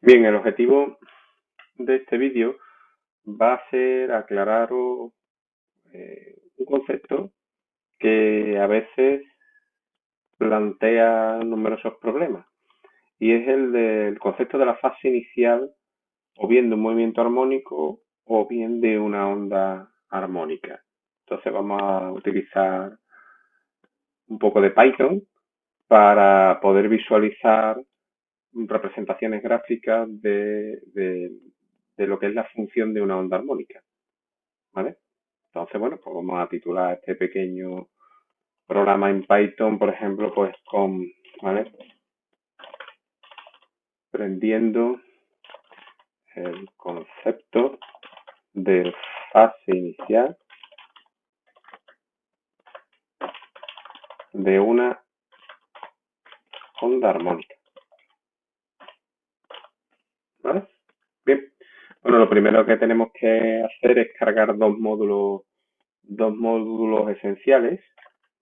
Bien, el objetivo de este vídeo va a ser aclararos un concepto que a veces plantea numerosos problemas y es el del concepto de la fase inicial o bien de un movimiento armónico o bien de una onda armónica. Entonces vamos a utilizar un poco de Python para poder visualizar representaciones gráficas de lo que es la función de una onda armónica, ¿vale? Entonces, bueno, pues vamos a titular este pequeño programa en Python, por ejemplo, pues ¿vale? Aprendiendo el concepto de fase inicial de una onda armónica, ¿vale? Bien, bueno, lo primero que tenemos que hacer es cargar dos módulos esenciales,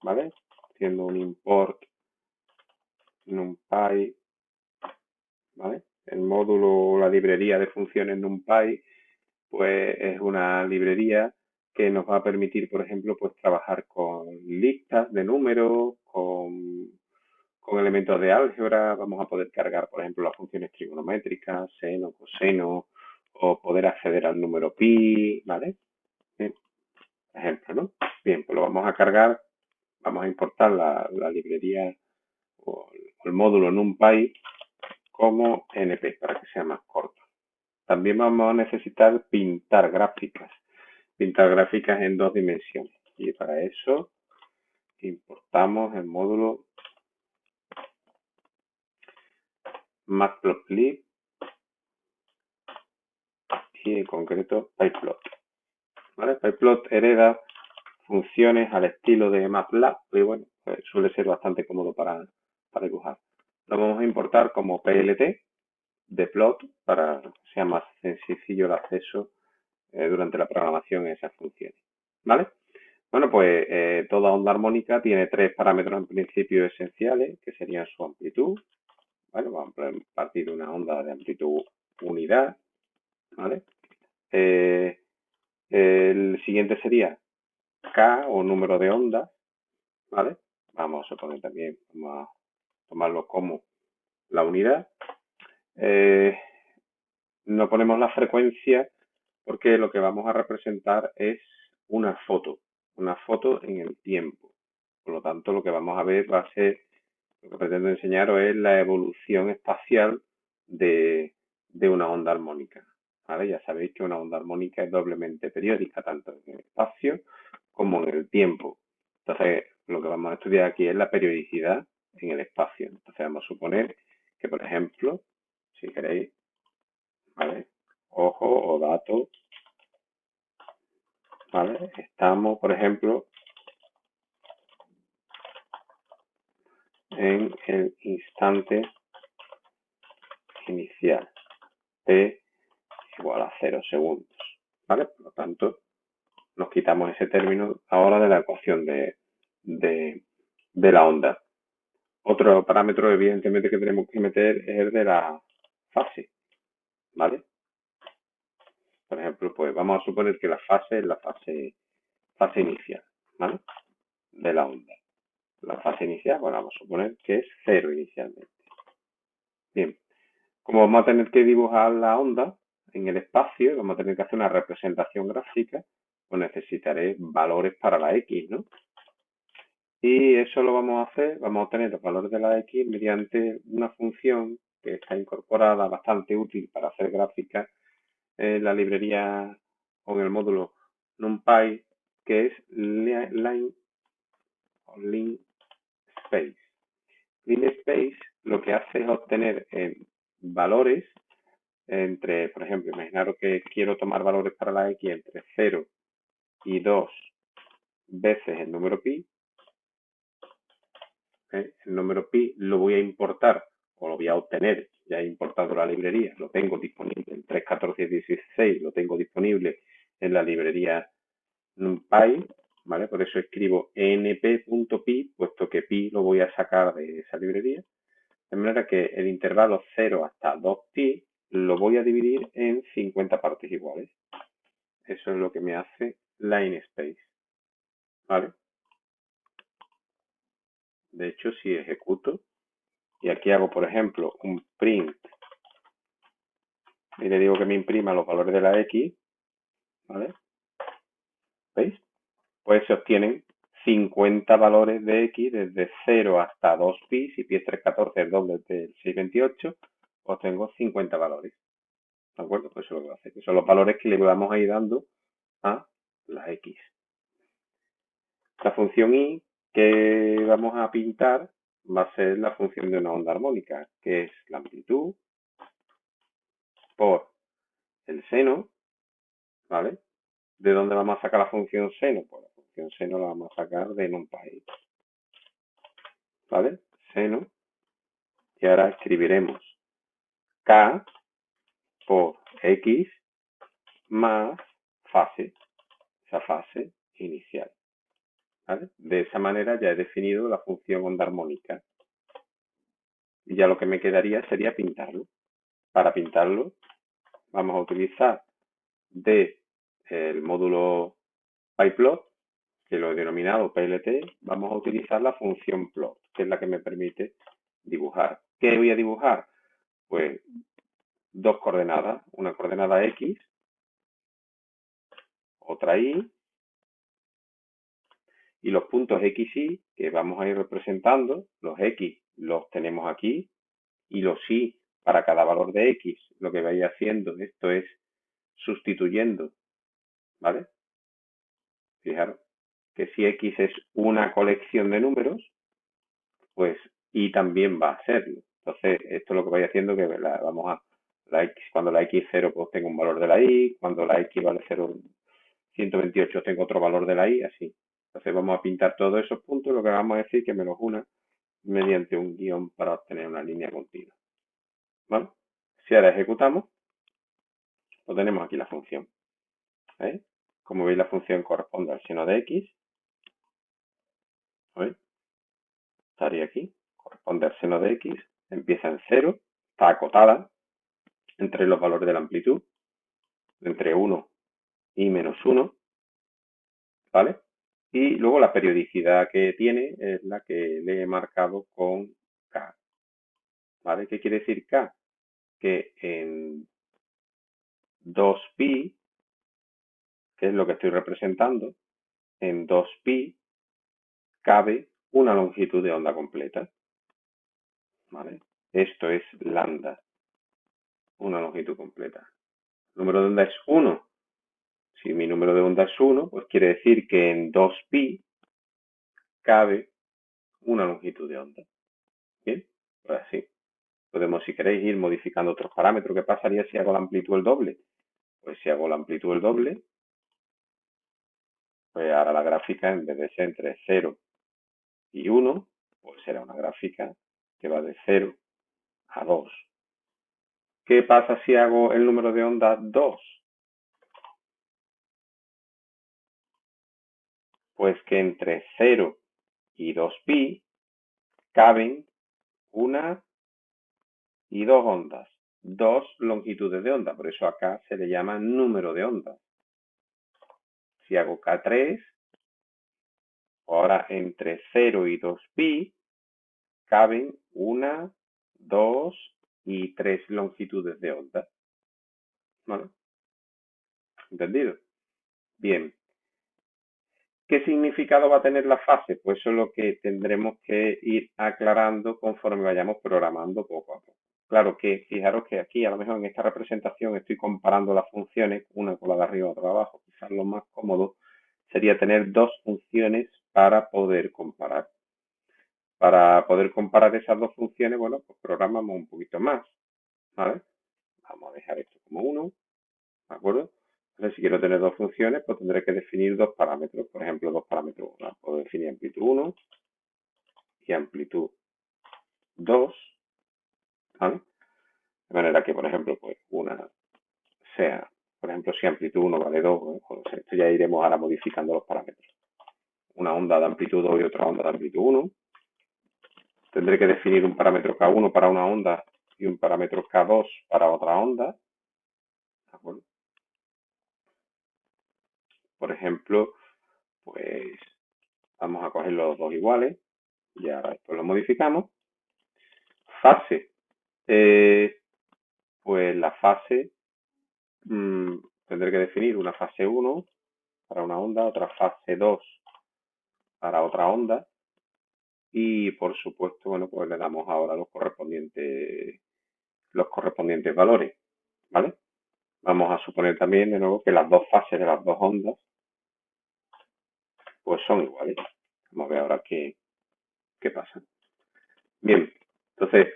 ¿vale? Haciendo un import NumPy, ¿vale? El módulo, la librería de funciones NumPy, pues es una librería que nos va a permitir, por ejemplo, pues trabajar con listas de números, con elementos de álgebra, vamos a poder cargar, por ejemplo, las funciones trigonométricas, seno, coseno, o poder acceder al número pi, ¿vale? Bien, ejemplo, ¿no? Bien, pues lo vamos a cargar, vamos a importar la librería o el módulo NumPy como NP para que sea más corto. También vamos a necesitar pintar gráficas en dos dimensiones. Y para eso importamos el módulo Matplotlib y en concreto Pyplot. ¿Vale? Pyplot hereda funciones al estilo de MATLAB y bueno, pues suele ser bastante cómodo para dibujar. Lo vamos a importar como PLT de plot para que sea más sencillo el acceso durante la programación a esas funciones. ¿Vale? Bueno, pues toda onda armónica tiene tres parámetros en principio esenciales, que serían su amplitud. ¿Vale? Vamos a partir de una onda de amplitud unidad. ¿Vale? El siguiente sería K o número de ondas. ¿Vale? Vamos a suponer también, vamos a tomarlo como la unidad. No ponemos la frecuencia porque lo que vamos a representar es una foto en el tiempo. Por lo tanto, lo que vamos a ver va a ser, lo que pretendo enseñaros es la evolución espacial de, de una onda armónica. ¿Vale? Ya sabéis que una onda armónica es doblemente periódica, tanto en el espacio como en el tiempo. Entonces, lo que vamos a estudiar aquí es la periodicidad en el espacio. Entonces, vamos a suponer que, por ejemplo, si queréis, ¿vale? Ojo o dato, ¿vale? Estamos, por ejemplo, en el instante inicial, t igual a 0 segundos, ¿vale? Por lo tanto, nos quitamos ese término ahora de la ecuación de la onda. Otro parámetro, evidentemente, que tenemos que meter es el de la fase, ¿vale? Por ejemplo, pues vamos a suponer que la fase es la fase inicial, ¿vale? De la onda. La fase inicial, bueno, vamos a suponer que es 0 inicialmente. Bien, como vamos a tener que dibujar la onda en el espacio, vamos a tener que hacer una representación gráfica, pues necesitaré valores para la X, ¿no? Y eso lo vamos a hacer, vamos a obtener los valores de la X mediante una función que está incorporada, bastante útil para hacer gráficas en la librería o en el módulo NumPy, que es line space. Line space lo que hace es obtener valores entre, por ejemplo, imaginaros que quiero tomar valores para la X entre 0 y 2 veces el número pi. El número pi lo voy a importar o lo voy a obtener, ya he importado la librería, lo tengo disponible en 3, 14, 16, lo tengo disponible en la librería NumPy, ¿vale? Por eso escribo np.pi, puesto que pi lo voy a sacar de esa librería. De manera que el intervalo 0 hasta 2pi lo voy a dividir en 50 partes iguales. Eso es lo que me hace line space. ¿Vale? De hecho, si ejecuto y aquí hago, por ejemplo, un print y le digo que me imprima los valores de la X, ¿vale? ¿Veis? Pues se obtienen 50 valores de X desde 0 hasta 2pi. Si pi es 314, el doble del 628, obtengo 50 valores. ¿De acuerdo? Pues eso es lo que va a hacer. Que son los valores que le vamos a ir dando a la X. La función i que vamos a pintar va a ser la función de una onda armónica, que es la amplitud por el seno, ¿vale? ¿De dónde vamos a sacar la función seno? Pues la función seno la vamos a sacar de NumPy, ¿vale? Seno. Y ahora escribiremos k por x más fase, esa fase inicial, ¿vale? De esa manera ya he definido la función onda armónica. Y ya lo que me quedaría sería pintarlo. Para pintarlo vamos a utilizar el módulo pyplot, que lo he denominado plt, vamos a utilizar la función plot, que es la que me permite dibujar. ¿Qué voy a dibujar? Pues dos coordenadas, una coordenada x, otra y los puntos x, y que vamos a ir representando. Los x los tenemos aquí y los y para cada valor de x, lo que vais haciendo esto es sustituyendo, ¿vale? Fijaros que si x es una colección de números, pues y también va a serlo. Entonces, esto es lo que vais haciendo, que vamos a cuando la x es 0, pues tengo un valor de la y, cuando la x vale 0, 128 tengo otro valor de la y, así. Entonces vamos a pintar todos esos puntos, lo que vamos a decir que me los una mediante un guión para obtener una línea continua. ¿Vale? Si ahora ejecutamos, pues tenemos aquí la función. ¿Veis? Como veis, la función corresponde al seno de x. ¿Veis? Estaría aquí, corresponde al seno de x, empieza en 0, está acotada entre los valores de la amplitud, entre 1 y menos 1, ¿vale? Y luego la periodicidad que tiene es la que le he marcado con K, ¿vale? ¿Qué quiere decir K? Que en 2pi, que es lo que estoy representando, en 2pi cabe una longitud de onda completa, ¿vale? Esto es lambda, una longitud completa. El número de onda es 1. Si mi número de onda es 1, pues quiere decir que en 2pi cabe una longitud de onda. Bien, pues así. Podemos, si queréis, ir modificando otros parámetros. ¿Qué pasaría si hago la amplitud el doble? Pues si hago la amplitud el doble, pues ahora la gráfica, en vez de ser entre 0 y 1, pues será una gráfica que va de 0 a 2. ¿Qué pasa si hago el número de ondas 2? Pues que entre 0 y 2pi caben una y dos ondas, dos longitudes de onda, por eso acá se le llama número de ondas. Si hago K3, ahora entre 0 y 2pi caben una, dos y tres longitudes de onda. ¿Vale? ¿Entendido? Bien. ¿Qué significado va a tener la fase? Pues eso es lo que tendremos que ir aclarando conforme vayamos programando poco a poco. Claro que fijaros que aquí, a lo mejor en esta representación, estoy comparando las funciones, una con la de arriba y otra de abajo. Quizás lo más cómodo sería tener dos funciones para poder comparar. Para poder comparar esas dos funciones, bueno, pues programamos un poquito más, ¿vale? Vamos a dejar esto como 1, ¿de acuerdo? Entonces, si quiero tener dos funciones, pues tendré que definir dos parámetros. Por ejemplo, dos parámetros. Puedo definir amplitud 1 y amplitud 2, ¿vale? De manera que, por ejemplo, pues una sea, por ejemplo, si amplitud 1 vale 2, pues esto ya iremos ahora modificando los parámetros. Una onda de amplitud 2 y otra onda de amplitud 1. Tendré que definir un parámetro K1 para una onda y un parámetro K2 para otra onda, ¿de acuerdo? Por ejemplo, pues vamos a coger los dos iguales y ahora esto lo modificamos. Fase. Pues la fase tendré que definir una fase 1 para una onda, otra fase 2 para otra onda y por supuesto, bueno, pues le damos ahora los correspondientes valores, ¿vale? Vamos a suponer también de nuevo que las dos fases de las dos ondas pues son iguales. Vamos a ver ahora qué pasa. Bien, entonces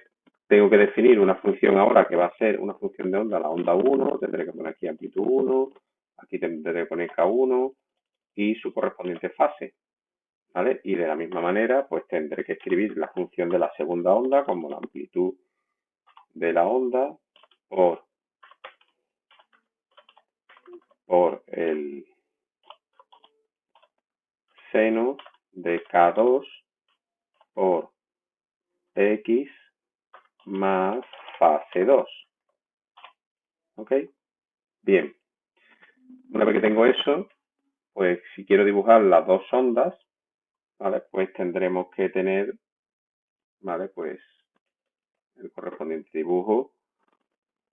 tengo que definir una función ahora que va a ser una función de onda, la onda 1, tendré que poner aquí amplitud 1, aquí tendré que poner K1 y su correspondiente fase, ¿vale? Y de la misma manera, pues tendré que escribir la función de la segunda onda como la amplitud de la onda por el seno de K2 por X más fase 2. ¿Ok? Bien. Una vez que tengo eso, pues si quiero dibujar las dos ondas, ¿vale? Pues tendremos que tener, ¿vale? Pues el correspondiente dibujo.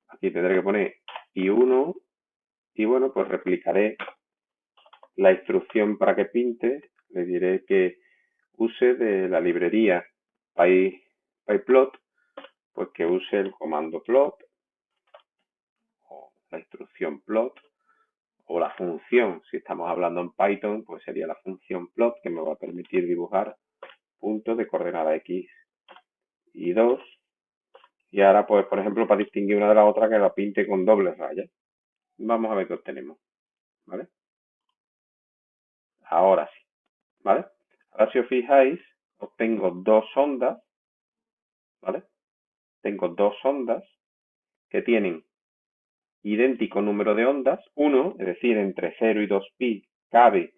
Aquí tendré que poner I1 y bueno, pues replicaré la instrucción para que pinte. Le diré que use de la librería PyPlot, pues que use el comando plot o la instrucción plot o la función. Si estamos hablando en Python, pues sería la función plot que me va a permitir dibujar puntos de coordenada X y 2. Y ahora, pues, por ejemplo, para distinguir una de la otra, que la pinte con dobles rayas. Vamos a ver qué obtenemos, ¿vale? Ahora sí, ¿vale? Ahora, si os fijáis, obtengo dos ondas, ¿vale? Tengo dos ondas que tienen idéntico número de ondas, 1, es decir, entre 0 y 2pi cabe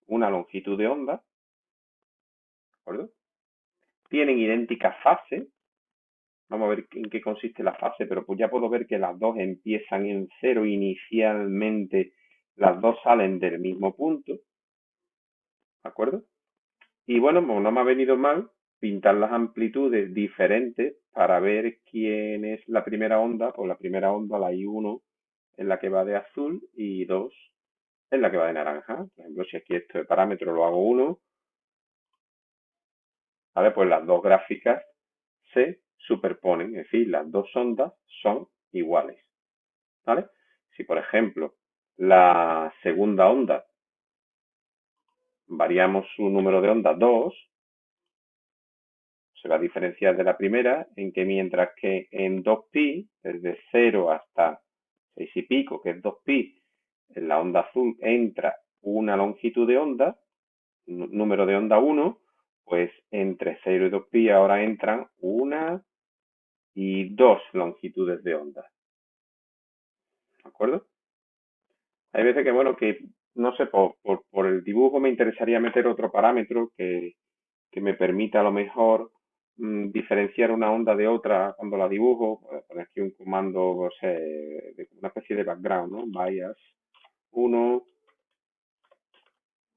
una longitud de onda, ¿de acuerdo? Tienen idéntica fase, vamos a ver en qué consiste la fase, pero pues ya puedo ver que las dos empiezan en 0 inicialmente, las dos salen del mismo punto, ¿de acuerdo? Y bueno, pues no me ha venido mal pintar las amplitudes diferentes para ver quién es la primera onda. Pues la primera onda, la I1, es la que va de azul y 2 es la que va de naranja. Por ejemplo, si aquí este parámetro lo hago 1, ¿vale? Pues las dos gráficas se superponen, es decir, las dos ondas son iguales, ¿vale? Si, por ejemplo, la segunda onda variamos su número de ondas 2, se va a diferenciar de la primera en que mientras que en 2pi, desde 0 hasta 6 y pico, que es 2pi, en la onda azul entra una longitud de onda, número de onda 1, pues entre 0 y 2pi ahora entran una y dos longitudes de onda. ¿De acuerdo? Hay veces que, bueno, que no sé, por el dibujo me interesaría meter otro parámetro que me permita a lo mejor diferenciar una onda de otra cuando la dibujo. Voy a poner aquí un comando, o sea, una especie de background, ¿no? Bias 1.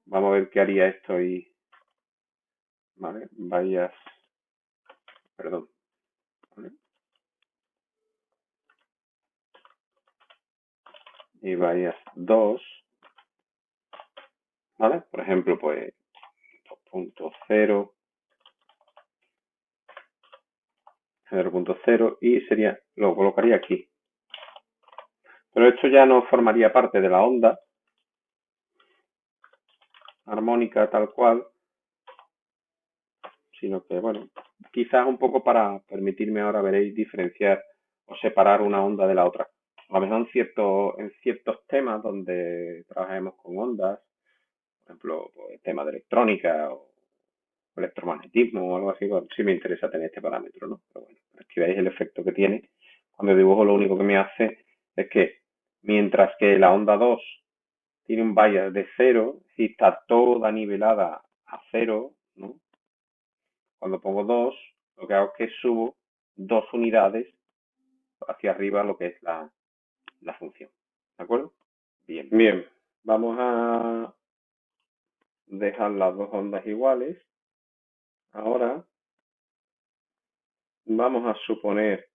Vamos a ver qué haría esto y, ¿vale? Bias, perdón, ¿vale? Y bias 2, ¿vale? Por ejemplo, pues 2.0, 0.0 y sería, lo colocaría aquí. Pero esto ya no formaría parte de la onda armónica tal cual, sino que, bueno, quizás un poco para permitirme ahora, veréis, diferenciar o separar una onda de la otra. A lo mejor en ciertos temas donde trabajemos con ondas, por ejemplo, pues, temas de electrónica o electromagnetismo o algo así, pues, sí me interesa tener este parámetro, ¿no? Pero bueno, aquí veis el efecto que tiene. Cuando dibujo lo único que me hace es que mientras que la onda 2 tiene un bias de 0, si está toda nivelada a 0, ¿no? Cuando pongo 2, lo que hago es que subo 2 unidades hacia arriba lo que es la función. ¿De acuerdo? Bien. Vamos a dejar las dos ondas iguales. Ahora vamos a suponer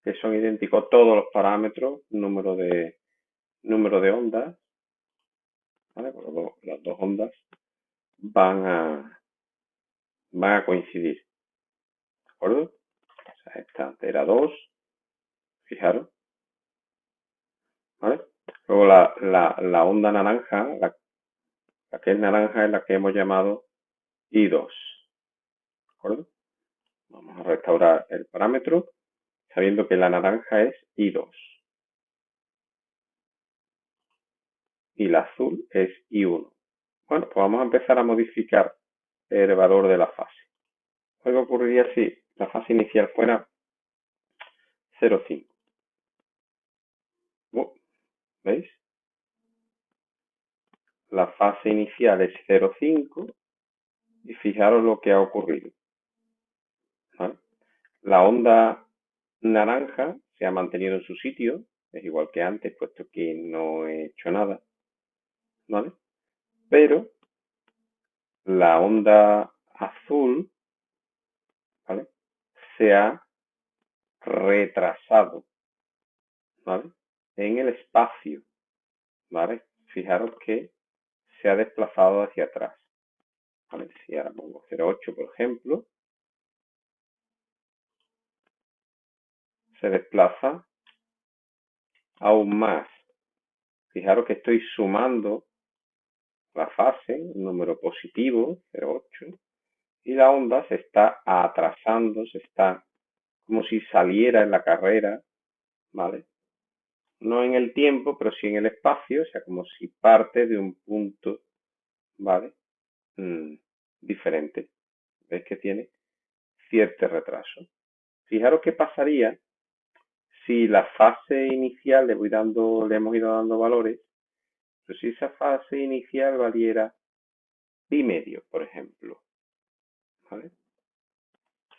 que son idénticos todos los parámetros, número de ondas, ¿vale? Las dos ondas van a coincidir, ¿de acuerdo? O sea, esta era 2, fijaros, ¿vale? Luego la onda naranja, la que es naranja es la que hemos llamado I2, ¿de acuerdo? Vamos a restaurar el parámetro sabiendo que la naranja es I2 y la azul es I1. Bueno, pues vamos a empezar a modificar el valor de la fase. ¿Qué ocurriría si la fase inicial fuera 0,5? ¿Veis? La fase inicial es 0,5 y fijaros lo que ha ocurrido, ¿vale? La onda naranja se ha mantenido en su sitio, es igual que antes, puesto que no he hecho nada, ¿vale? Pero la onda azul, ¿vale?, se ha retrasado, ¿vale?, en el espacio, ¿vale? Fijaros que se ha desplazado hacia atrás, ¿vale? Si ahora pongo 0,8, por ejemplo, se desplaza aún más. Fijaros que estoy sumando la fase, un número positivo, 0,8, y la onda se está atrasando, se está como si saliera en la carrera, ¿vale? No en el tiempo, pero sí en el espacio, o sea, como si parte de un punto, ¿vale?, diferente. ¿Veis que tiene cierto retraso? Fijaros qué pasaría si la fase inicial le hemos ido dando valores, pero si esa fase inicial valiera pi medio, por ejemplo, ¿vale?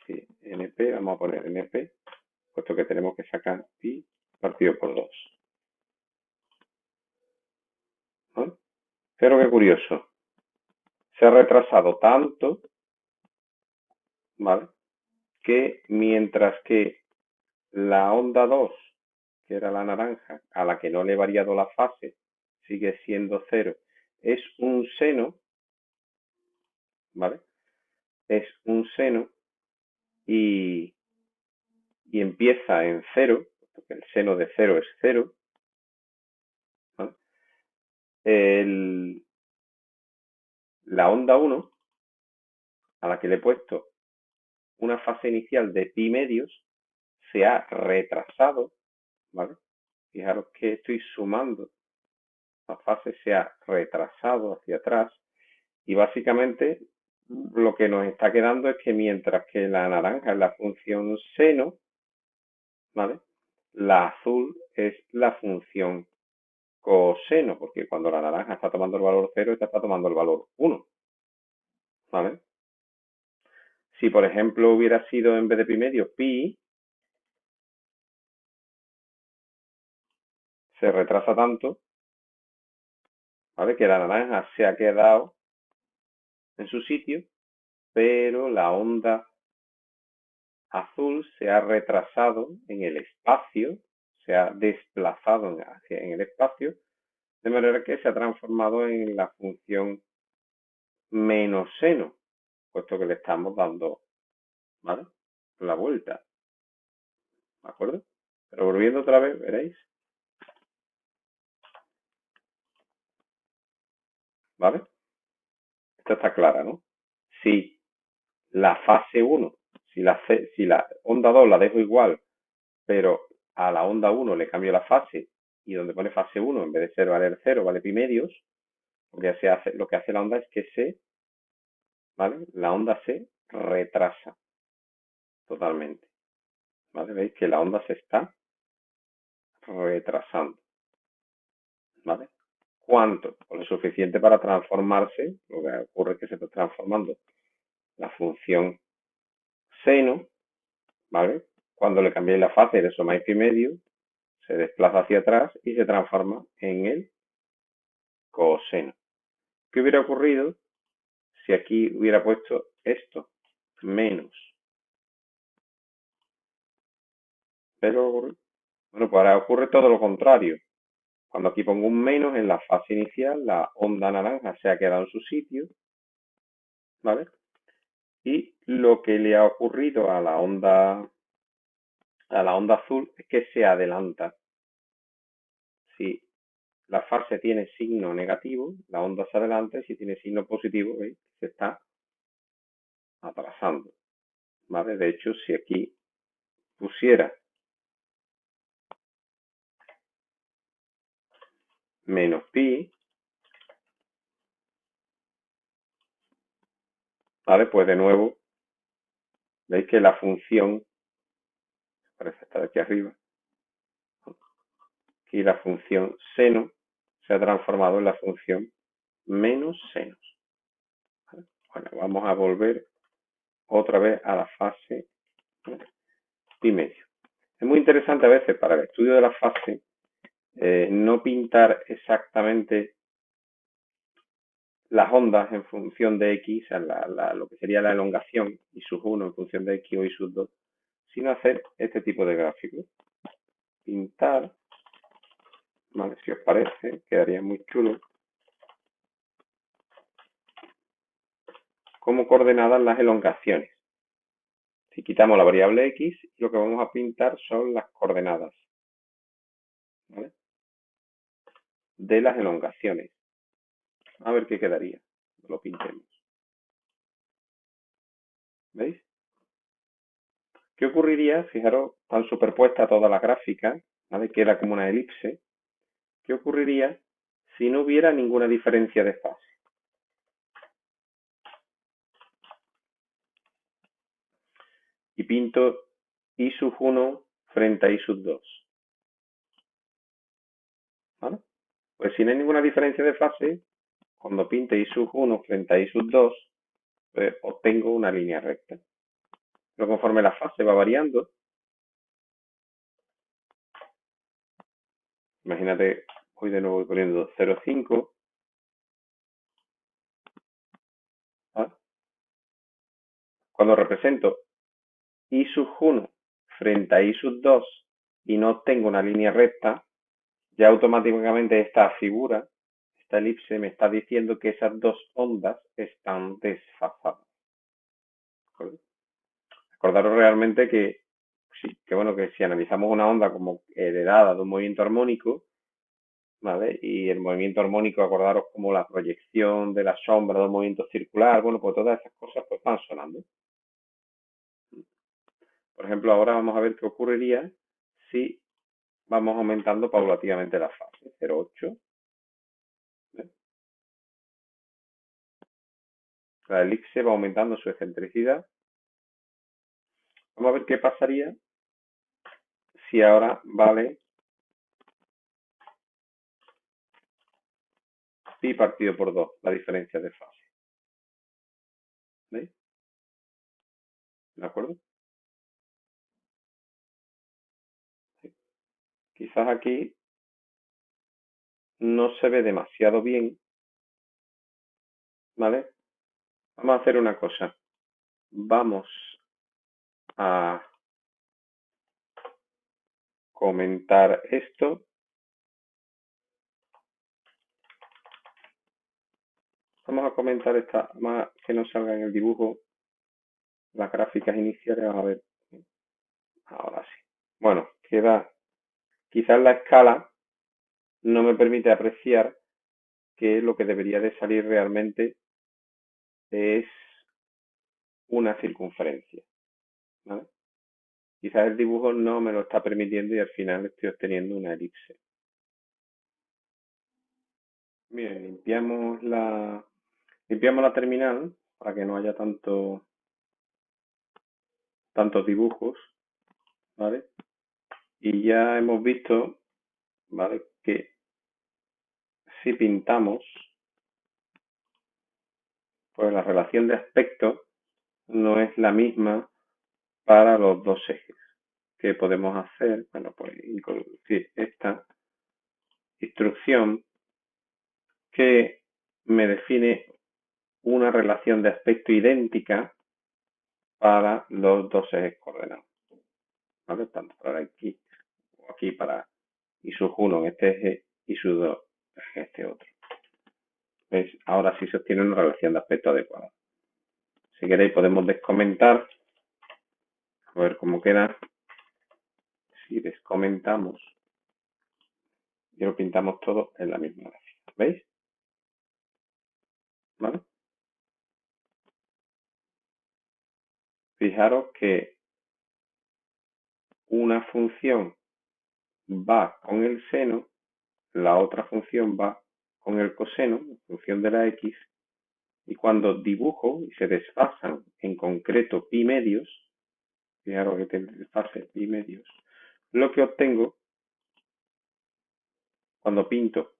Sí, NP, vamos a poner NP, puesto que tenemos que sacar pi partido por 2. ¿Vale? Pero qué curioso, se ha retrasado tanto, ¿vale?, que mientras que la onda 2, que era la naranja, a la que no le he variado la fase, sigue siendo 0, es un seno, ¿vale? Es un seno y empieza en 0, porque el seno de 0 es 0, ¿vale? La onda 1, a la que le he puesto una fase inicial de pi medios, se ha retrasado, ¿vale? Fijaros que estoy sumando, la fase se ha retrasado hacia atrás y básicamente lo que nos está quedando es que mientras que la naranja es la función seno, ¿vale?, la azul es la función coseno, porque cuando la naranja está tomando el valor 0, esta está tomando el valor 1, ¿vale? Si, por ejemplo, hubiera sido en vez de pi medio, pi, se retrasa tanto, ¿vale?, que la naranja se ha quedado en su sitio, pero la onda azul se ha retrasado en el espacio, se ha desplazado en el espacio, de manera que se ha transformado en la función menos seno, puesto que le estamos dando, ¿vale?, la vuelta, ¿de acuerdo? Pero volviendo otra vez, veréis, ¿vale? Esta está clara, ¿no? Si la fase 1, si la onda 2 la dejo igual, pero a la onda 1 le cambio la fase y donde pone fase 1, en vez de ser valer 0, vale pi medios, lo que hace la onda es que ¿vale?, la onda se retrasa totalmente, ¿vale? Veis que la onda se está retrasando, ¿vale? ¿Cuánto? Pues lo suficiente para transformarse, lo que ocurre es que se está transformando la función seno, ¿vale?, cuando le cambiéis la fase de sumáis pi medio, se desplaza hacia atrás y se transforma en el coseno. ¿Qué hubiera ocurrido si aquí hubiera puesto esto? Menos. Pero ocurre. Bueno, pues ahora ocurre todo lo contrario. Cuando aquí pongo un menos en la fase inicial, la onda naranja se ha quedado en su sitio, ¿vale? Y lo que le ha ocurrido a la onda azul es que se adelanta. Si la fase tiene signo negativo, la onda se adelanta, y si tiene signo positivo, ¿veis? Se está atrasando, ¿vale? De hecho, si aquí pusiera menos pi, ¿vale? Pues de nuevo, veis que la función, parece estar aquí arriba, aquí la función seno se ha transformado en la función menos senos. ¿Vale? Bueno, vamos a volver otra vez a la fase pi medio. Es muy interesante a veces para el estudio de la fase no pintar exactamente las ondas en función de x, o sea, lo que sería la elongación y sus 1 en función de x o y sus 2, sino hacer este tipo de gráficos. Pintar, ¿vale? Si os parece, quedaría muy chulo. Como coordenadas las elongaciones. Si quitamos la variable x, lo que vamos a pintar son las coordenadas, ¿vale? De las elongaciones. A ver qué quedaría. Lo pintemos. ¿Veis? ¿Qué ocurriría? Fijaros, están superpuestas todas las gráficas, ¿vale? Queda como una elipse. ¿Qué ocurriría si no hubiera ninguna diferencia de fase? Y pinto y sub 1 frente a y sub 2. ¿Vale? Pues si no hay ninguna diferencia de fase, cuando pinte y sub 1 frente a y sub 2, pues obtengo una línea recta. Pero conforme la fase va variando, imagínate, hoy de nuevo voy poniendo 0,5, ¿vale? Cuando represento y sub 1 frente a y sub 2 y no tengo una línea recta, ya automáticamente esta figura, esta elipse, me está diciendo que esas dos ondas están desfasadas. Acordaros realmente que, sí, que bueno, que si analizamos una onda como heredada de un movimiento armónico, ¿vale? Y el movimiento armónico, acordaros como la proyección de la sombra de un movimiento circular, bueno, pues todas esas cosas pues van sonando. Por ejemplo, ahora vamos a ver qué ocurriría si vamos aumentando paulatinamente la fase. 0,8. ¿Ves? La elipse va aumentando su excentricidad. Vamos a ver qué pasaría si ahora vale pi partido por 2, la diferencia de fase. ¿Veis? ¿De acuerdo? Sí. Quizás aquí no se ve demasiado bien, ¿vale? Vamos a hacer una cosa. Vamos a comentar esto. Vamos a comentar esta, más que no salga en el dibujo, las gráficas iniciales. Vamos a ver. Ahora sí. Bueno, queda. Quizás la escala no me permite apreciar que lo que debería de salir realmente es una circunferencia, ¿vale? Quizás el dibujo no me lo está permitiendo y al final estoy obteniendo una elipse. Bien, limpiamos la terminal para que no haya tantos dibujos, ¿vale? Y ya hemos visto, ¿vale? Que si pintamos, pues la relación de aspecto no es la misma para los dos ejes, que podemos hacer, bueno, pues introducir esta instrucción que me define una relación de aspecto idéntica para los dos ejes coordenados, ¿vale? Tanto para aquí o aquí para y sub 1 en este eje y sub 2 en este otro. ¿Veis? Ahora sí se obtiene una relación de aspecto adecuada. Si queréis podemos descomentar, a ver cómo queda. Si descomentamos y lo pintamos todo en la misma gráfica, ¿veis? ¿Vale? Fijaros que una función va con el seno, la otra función va con el coseno, en función de la x, y cuando dibujo y se desfasan, en concreto pi medios, fijaros que tiene desfase pi medios, lo que obtengo cuando pinto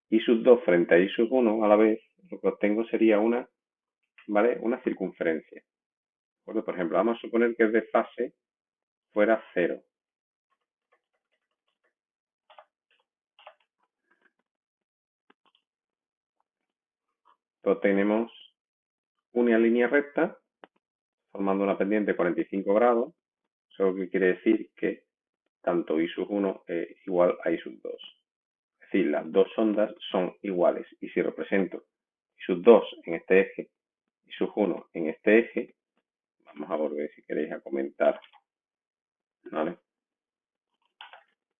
y sub 2 frente a y sub 1 a la vez, lo que obtengo sería una, ¿vale? Una circunferencia. Por ejemplo, vamos a suponer que el desfase fuera 0. Entonces tenemos una línea recta formando una pendiente de 45 grados, eso que quiere decir que tanto I sub 1 es igual a I sub 2. Es decir, las dos ondas son iguales. Y si represento I sub 2 en este eje y sub 1 en este eje, vamos a volver si queréis a comentar, ¿vale?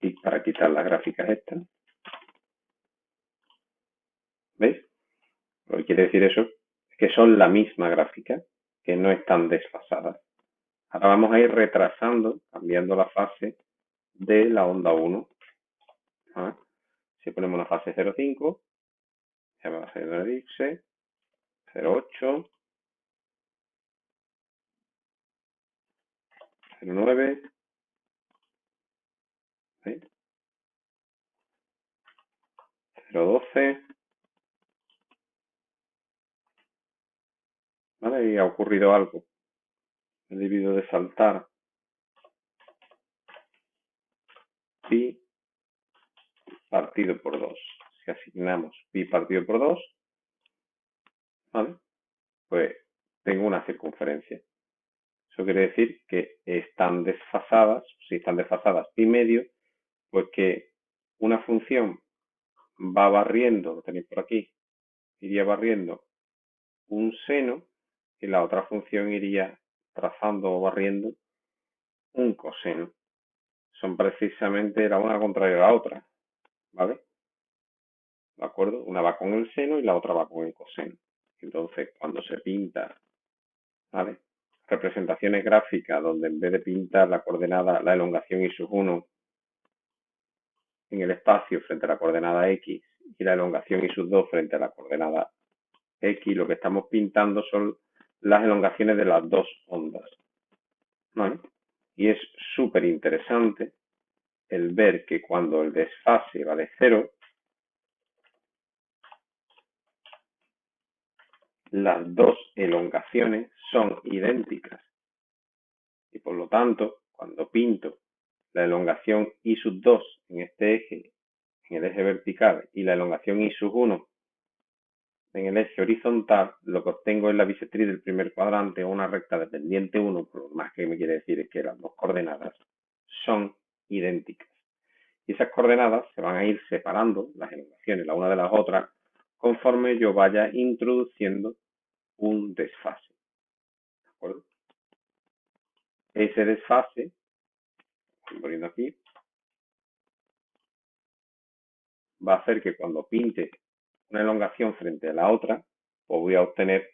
Y para quitar las gráficas estas, ¿veis? Lo que quiere decir eso es que son la misma gráfica, que no están desfasadas. Ahora vamos a ir retrasando, cambiando la fase de la onda 1. ¿Vale? Si ponemos una fase 0,5, ya va a ser una elipse, 0,8, 0,9, ¿sí? 0,12, ¿vale? Y ha ocurrido algo. He debido de saltar pi partido por 2. Si asignamos pi partido por 2, ¿vale? Pues tengo una circunferencia. Eso quiere decir que están desfasadas, si están desfasadas pi medio, pues que una función va barriendo, lo tenéis por aquí, iría barriendo un seno y la otra función iría trazando o barriendo un coseno. Son precisamente la una contraria a la otra, ¿vale? ¿De acuerdo? Una va con el seno y la otra va con el coseno. Entonces, cuando se pinta, ¿vale? Representaciones gráficas donde en vez de pintar la coordenada, la elongación y sub 1 en el espacio frente a la coordenada x y la elongación y sub 2 frente a la coordenada x, lo que estamos pintando son las elongaciones de las dos ondas, ¿vale? Y es súper interesante el ver que cuando el desfase vale 0, las dos elongaciones son idénticas. Y por lo tanto, cuando pinto la elongación I sub 2 en este eje, en el eje vertical, y la elongación I sub 1 en el eje horizontal, lo que obtengo es la bisectriz del primer cuadrante o una recta de pendiente 1, por lo más que me quiere decir es que las dos coordenadas son idénticas. Y esas coordenadas se van a ir separando, las elongaciones, la una de las otras, conforme yo vaya introduciendo un desfase. ¿De acuerdo? Ese desfase, estoy poniendo aquí, va a hacer que cuando pinte una elongación frente a la otra, pues voy a obtener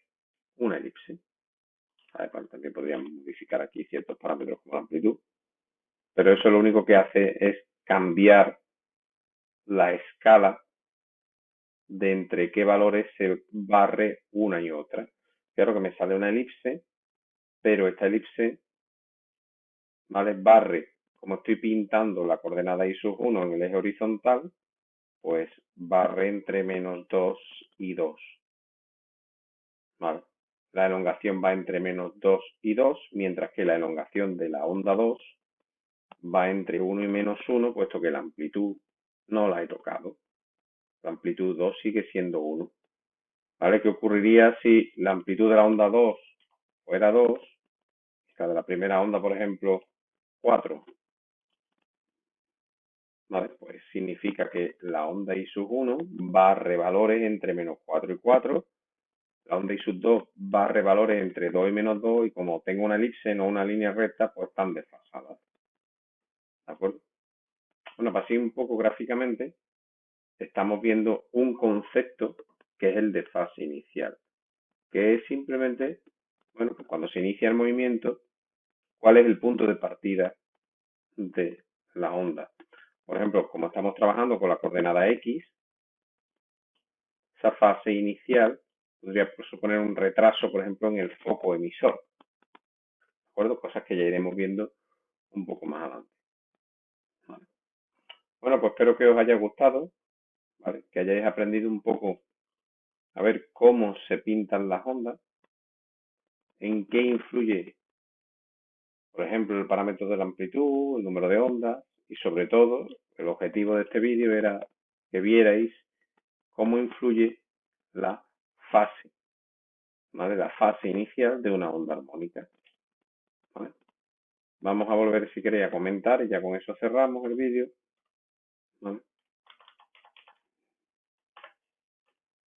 una elipse. Bueno, también podríamos modificar aquí ciertos parámetros como la amplitud, pero eso lo único que hace es cambiar la escala de entre qué valores se barre una y otra. Claro que me sale una elipse, pero esta elipse, ¿vale? Barre, como estoy pintando la coordenada I sub 1 en el eje horizontal, pues barre entre menos 2 y 2. ¿Vale? La elongación va entre menos 2 y 2, mientras que la elongación de la onda 2 va entre 1 y -1, puesto que la amplitud no la he tocado. La amplitud 2 sigue siendo 1. ¿Vale? ¿Qué ocurriría si la amplitud de la onda 2 fuera 2? La de la primera onda, por ejemplo, 4. ¿Vale? Pues significa que la onda I sub 1 barre valores entre -4 y 4. La onda I sub 2 barre valores entre 2 y -2. Y como tengo una elipse, no una línea recta, pues están desfasadas. ¿De acuerdo? Bueno, pues así un poco gráficamente estamos viendo un concepto que es el de fase inicial, que es simplemente, bueno, pues cuando se inicia el movimiento, cuál es el punto de partida de la onda. Por ejemplo, como estamos trabajando con la coordenada X, esa fase inicial podría suponer un retraso, por ejemplo, en el foco emisor. ¿De acuerdo? Cosas que ya iremos viendo un poco más adelante. ¿Vale? Bueno, pues espero que os haya gustado, ¿vale? Que hayáis aprendido un poco a ver cómo se pintan las ondas, en qué influye, por ejemplo, el parámetro de la amplitud, el número de ondas y sobre todo el objetivo de este vídeo era que vierais cómo influye la fase, ¿vale? La fase inicial de una onda armónica. ¿Vale? Vamos a volver, si queréis, a comentar y ya con eso cerramos el vídeo. ¿Vale?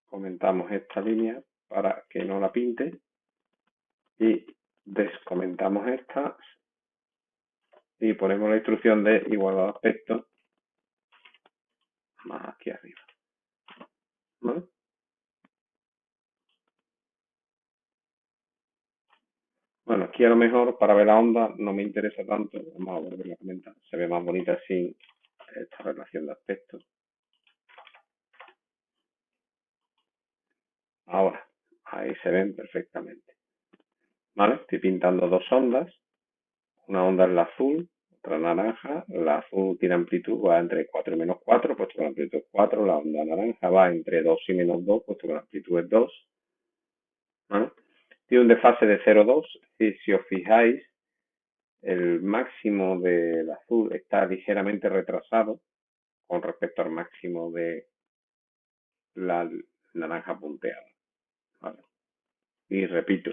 Comentamos esta línea para que no la pinte y descomentamos estas y ponemos la instrucción de igualdad de aspecto más aquí arriba. ¿Vale? Bueno, aquí a lo mejor para ver la onda no me interesa tanto. Vamos a volver a comentar. Se ve más bonita sin esta relación de aspectos. Ahora, ahí se ven perfectamente. ¿Vale? Estoy pintando dos ondas. Una onda es la azul, otra naranja. La azul tiene amplitud, va entre 4 y -4, puesto que la amplitud es 4. La onda naranja va entre 2 y -2, puesto que la amplitud es 2. ¿Vale? Tiene un desfase de 0,2. Y si os fijáis, el máximo del azul está ligeramente retrasado con respecto al máximo de la naranja punteada. ¿Vale? Y repito,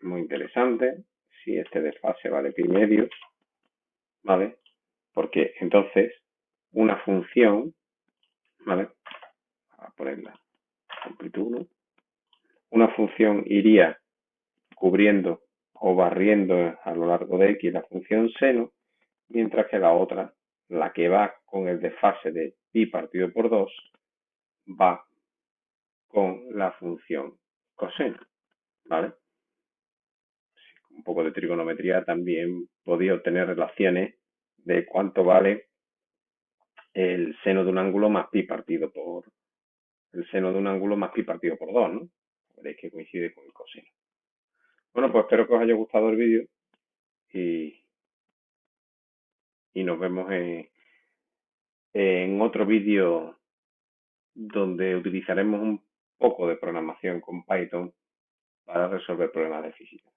muy interesante, si este desfase vale pi medios, ¿vale? Porque entonces una función, ¿vale? A poner la amplitud 1, una función iría cubriendo o barriendo a lo largo de X la función seno, mientras que la otra, la que va con el desfase de pi partido por 2, va con la función coseno, ¿vale? Un poco de trigonometría también podía obtener relaciones de cuánto vale el seno de un ángulo más pi partido por el seno de un ángulo más pi partido por 2, ¿no? Veréis que coincide con el coseno. Bueno, pues espero que os haya gustado el vídeo y nos vemos en otro vídeo donde utilizaremos un poco de programación con Python para resolver problemas de física.